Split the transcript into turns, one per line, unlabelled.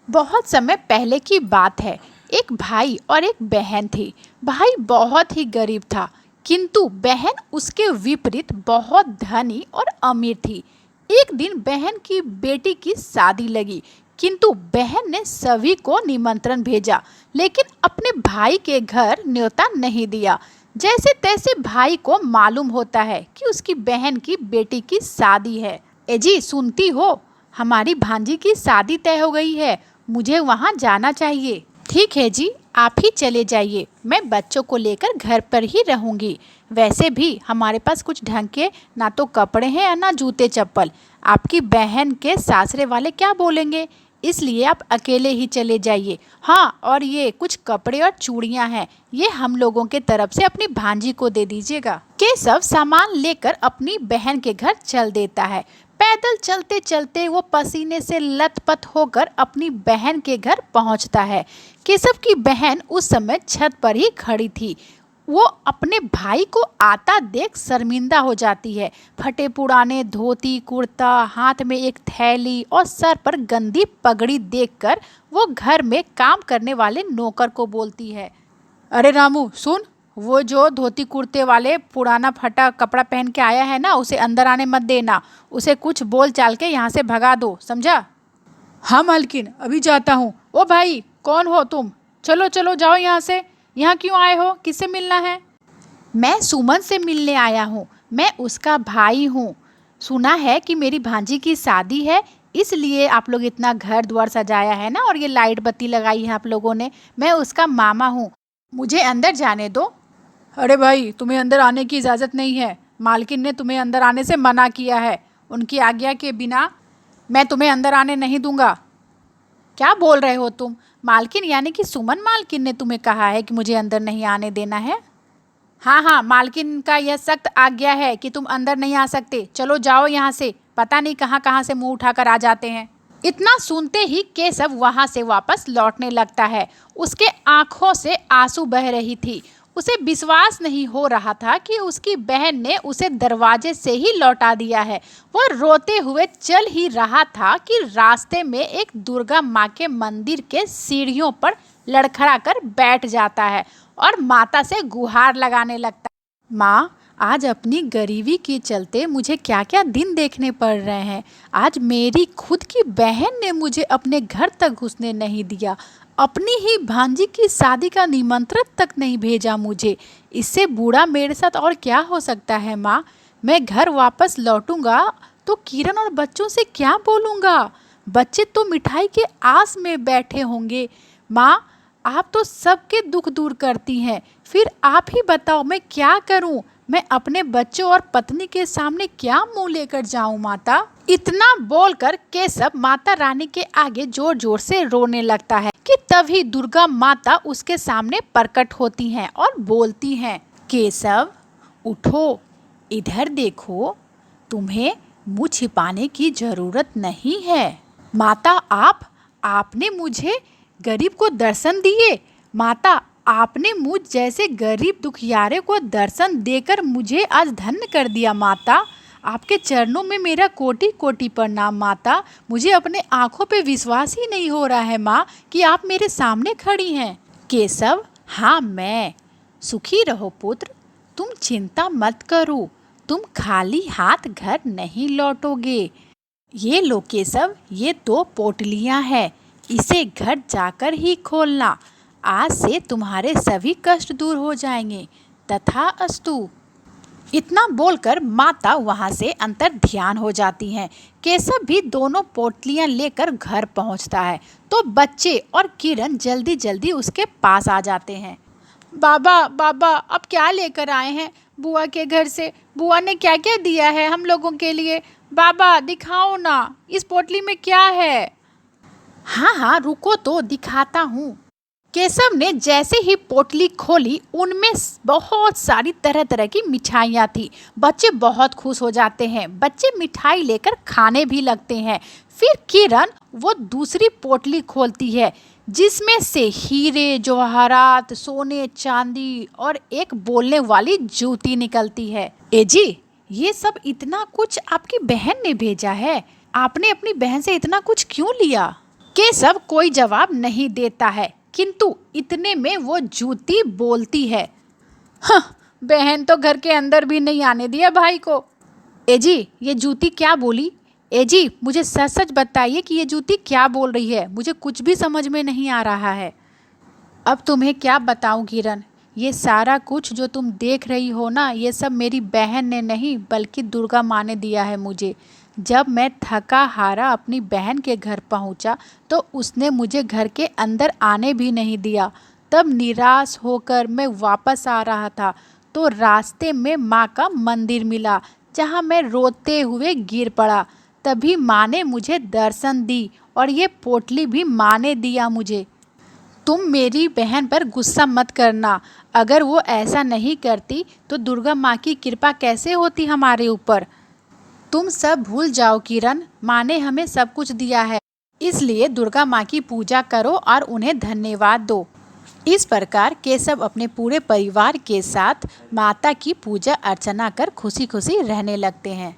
बहुत समय पहले की बात है। एक भाई और एक बहन थी। भाई बहुत ही गरीब था, किंतु बहन उसके विपरीत बहुत धनी और अमीर थी। एक दिन बहन की बेटी की शादी लगी, किंतु बहन ने सभी को निमंत्रण भेजा, लेकिन अपने भाई के घर न्योता नहीं दिया। जैसे तैसे भाई को मालूम होता है कि उसकी बहन की बेटी की शादी है। ए जी, सुनती हो? हमारी भांजी की शादी तय हो गई है, मुझे वहाँ जाना चाहिए। ठीक है जी, आप ही चले जाइए, मैं बच्चों को लेकर घर पर ही रहूँगी। वैसे भी हमारे पास कुछ ढंग के ना तो कपड़े हैं और ना जूते चप्पल। आपकी बहन के सासरे वाले क्या बोलेंगे, इसलिए आप अकेले ही चले जाइए। हाँ, और ये कुछ कपड़े और चूड़ियाँ हैं, ये हम लोगों के तरफ से अपनी भांजी को दे दीजिएगा। केशव सामान लेकर अपनी बहन के घर चल देता है। पैदल चलते चलते वो पसीने से लथपथ होकर अपनी बहन के घर पहुंचता है। केशव की बहन उस समय छत पर ही खड़ी थी। वो अपने भाई को आता देख शर्मिंदा हो जाती है। फटे पुराने धोती कुर्ता, हाथ में एक थैली और सर पर गंदी पगड़ी देखकर वो घर में काम करने वाले नौकर को बोलती है, अरे रामू सुन, वो जो धोती कुर्ते वाले पुराना फटा कपड़ा पहन के आया है ना, उसे अंदर आने मत देना। उसे कुछ बोल चाल के यहाँ से भगा दो, समझा? हाँ मालकिन, अभी जाता हूँ। ओ भाई, कौन हो तुम? चलो चलो जाओ यहाँ से। यहाँ क्यों आए हो? किससे मिलना है? मैं सुमन से मिलने आया हूँ, मैं उसका भाई हूँ। सुना है कि मेरी भांजी की शादी है, इसलिए आप लोग इतना घर द्वार सजाया है ना, और ये लाइट बत्ती लगाई है आप लोगों ने। मैं उसका मामा हूँ, मुझे अंदर जाने दो। अरे भाई, तुम्हें अंदर आने की इजाज़त नहीं है। मालकिन ने तुम्हें अंदर आने से मना किया है। उनकी आज्ञा के बिना मैं तुम्हें अंदर आने नहीं दूंगा। क्या बोल रहे हो तुम? मालकिन यानी कि सुमन मालकिन ने तुम्हें कहा है कि मुझे अंदर नहीं आने देना है? हाँ हाँ, मालकिन का यह सख्त आज्ञा है कि तुम अंदर नहीं आ सकते। चलो जाओ यहाँ से, पता नहीं कहाँ कहाँ से मुंह उठाकर आ जाते हैं। इतना सुनते ही केशव वहाँ से वापस लौटने लगता है। उसके आंखों से आंसू बह रही थी। उसे विश्वास नहीं हो रहा था कि उसकी बहन ने उसे दरवाजे से ही लौटा दिया है। वह रोते हुए चल ही रहा था कि रास्ते में एक दुर्गा माँ के मंदिर के सीढ़ियों पर लड़खड़ा कर बैठ जाता है और माता से गुहार लगाने लगता है। माँ, आज अपनी गरीबी के चलते मुझे क्या क्या दिन देखने पड़ रहे हैं। आज मेरी खुद की बहन ने मुझे अपने घर तक घुसने नहीं दिया, अपनी ही भांजी की शादी का निमंत्रण तक नहीं भेजा मुझे। इससे बुरा मेरे साथ और क्या हो सकता है माँ? मैं घर वापस लौटूंगा तो किरण और बच्चों से क्या बोलूँगा? बच्चे तो मिठाई के आस में बैठे होंगे। माँ, आप तो सबके दुख दूर करती हैं, फिर आप ही बताओ मैं क्या करूं? मैं अपने बच्चों और पत्नी के सामने क्या मुंह लेकर जाऊं माता? इतना बोलकर केशव माता रानी के आगे जोर जोर से रोने लगता है कि तभी दुर्गा माता उसके सामने प्रकट होती हैं और बोलती हैं, केशव उठो, इधर देखो, तुम्हें मुंह छिपाने की जरूरत नहीं है। माता, आपने मुझे गरीब को दर्शन दिए। माता, आपने मुझ जैसे गरीब दुखियारे को दर्शन देकर मुझे आज धन्य कर दिया। माता, आपके चरणों में मेरा कोटि कोटि प्रणाम। माता, मुझे अपने आंखों पे विश्वास ही नहीं हो रहा है माँ कि आप मेरे सामने खड़ी हैं। केशव, हाँ मैं। सुखी रहो पुत्र, तुम चिंता मत करो, तुम खाली हाथ घर नहीं लौटोगे। ये लो केशव, ये 2 पोटलियाँ हैं, इसे घर जाकर ही खोलना। आज से तुम्हारे सभी कष्ट दूर हो जाएंगे। तथास्तु। इतना बोलकर माता वहाँ से अंतर ध्यान हो जाती हैं। केशव भी दोनों पोटलियाँ लेकर घर पहुँचता है तो बच्चे और किरण जल्दी जल्दी उसके पास आ जाते हैं। बाबा बाबा, अब क्या लेकर आए हैं बुआ के घर से? बुआ ने क्या क्या दिया है हम लोगों के लिए? बाबा दिखाओ ना, इस पोटली में क्या है? हाँ हाँ, रुको तो दिखाता हूँ। केशव ने जैसे ही पोटली खोली, उनमें बहुत सारी तरह तरह की मिठाइयाँ थी। बच्चे बहुत खुश हो जाते हैं, बच्चे मिठाई लेकर खाने भी लगते हैं। फिर किरण वो दूसरी पोटली खोलती है जिसमें से हीरे जवाहरात, सोने चांदी और एक बोलने वाली जूती निकलती है। ए जी, ये सब इतना कुछ आपकी बहन ने भेजा है? आपने अपनी बहन से इतना कुछ क्यों लिया? केशव कोई जवाब नहीं देता है, किंतु इतने में वो जूती बोलती है। हाँ, बहन तो घर के अंदर भी नहीं आने दिया भाई को। ए जी, ये जूती क्या बोली? ए जी, मुझे सच सच बताइए कि ये जूती क्या बोल रही है, मुझे कुछ भी समझ में नहीं आ रहा है। अब तुम्हें क्या बताऊं किरण, ये सारा कुछ जो तुम देख रही हो ना, ये सब मेरी बहन ने नहीं बल्कि दुर्गा माँ ने दिया है मुझे। जब मैं थका हारा अपनी बहन के घर पहुंचा तो उसने मुझे घर के अंदर आने भी नहीं दिया। तब निराश होकर मैं वापस आ रहा था तो रास्ते में माँ का मंदिर मिला, जहाँ मैं रोते हुए गिर पड़ा। तभी माँ ने मुझे दर्शन दी और ये पोटली भी माँ ने दिया मुझे। तुम मेरी बहन पर गुस्सा मत करना, अगर वो ऐसा नहीं करती तो दुर्गा माँ की कृपा कैसे होती हमारे ऊपर। तुम सब भूल जाओ किरण, माँ ने हमें सब कुछ दिया है, इसलिए दुर्गा माँ की पूजा करो और उन्हें धन्यवाद दो। इस प्रकार केशव अपने पूरे परिवार के साथ माता की पूजा अर्चना कर खुशी खुशी रहने लगते हैं।